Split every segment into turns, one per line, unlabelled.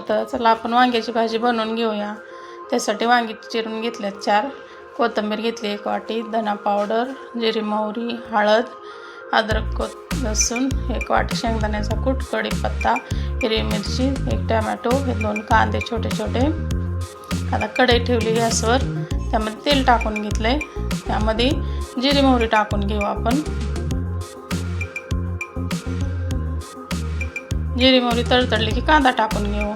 होतं. चला आपण वांग्याची भाजी बनवून घेऊया. त्यासाठी वांगी चिरून घेतल्यात 4, कोथिंबीर घेतली 1 वाटी, धना पावडर, जिरी मोहरी, हळद, अद्रक लसूण 1 वाटी, शेंगदाण्याचा कूट, कढीपत्ता, हिरवी मिरची, 1 टोमॅटो, 2 कांदे छोटे छोटे. आता कढई ठेवली गॅसवर, त्यामध्ये तेल टाकून घेतलंय. त्यामध्ये जिरी मोहरी टाकून घेऊ आपण. जिरी मोहरी तडतडली की कांदा टाकून घेऊ.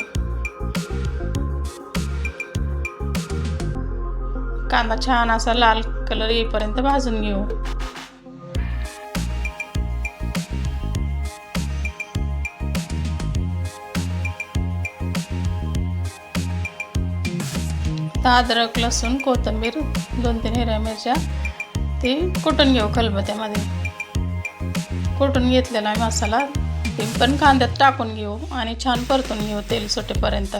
कांदा छान असा लाल कलर येईपर्यंत भाजून घेऊ. अद्रक लसूण कोथिंबीर 2-3 हिरव्या मिरच्या ते कुटून घेऊ. खलबत्त्यामध्ये कुटून घेतलेला मसाला ते पण कांद्यात टाकून घेऊ आणि छान परतून घेऊ तेल सुटेपर्यंत.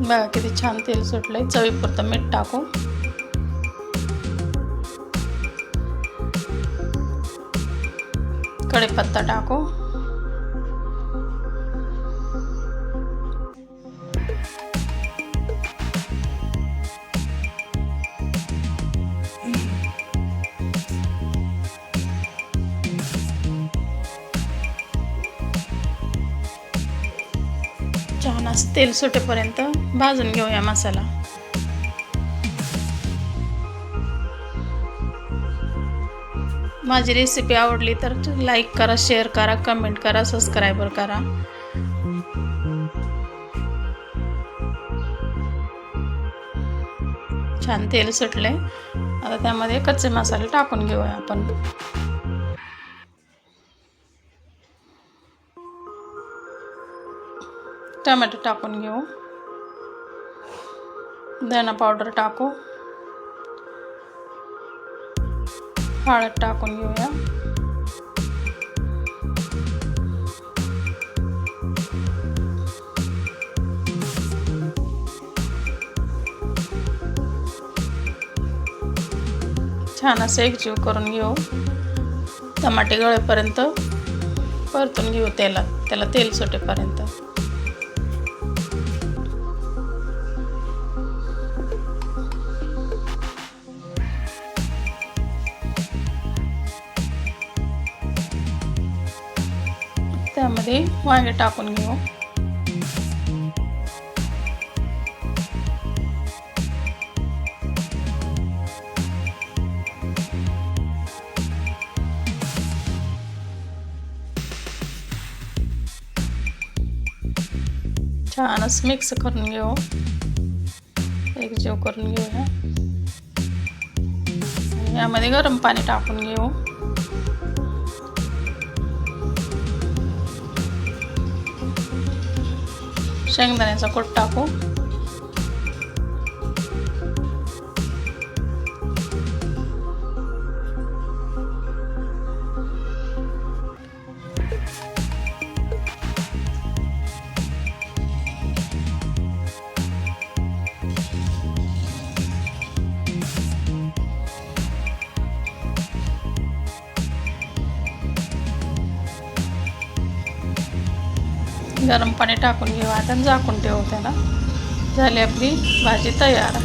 बघा किती छान तेल सुटलंय. चवीपुरतं मीठ टाकू. कढीपत्ता टाकू. छान असं तेल सुटेपर्यंत भाजून घेऊया मसाला. माझी रेसिपी आवडली तर लाईक करा, शेअर करा, कमेंट करा, सबस्क्राईब करा. छान तेल सुटले. आता त्यामध्ये कच्चे मसाले टाकून घेऊया आपण. टोमॅटो टाकून घेऊ. धना पावडर टाकू. हळद टाकून घेऊया. छान असं एकजीव करून घेऊ. टमाटे गळेपर्यंत परतून घेऊ त्याला तेल सुटेपर्यंत. त्यामध्ये वांगे टाकून घेऊ. छान असं मिक्स करून घेऊ. एकजीव करून घेऊया. यामध्ये गरम पाणी टाकून घेऊ. शेंगदाण्याचा कूट टाकू. गरम पाणी टाकून घेऊ. आता झाकून ठेवू त्याला. झाली आपली भाजी तयार.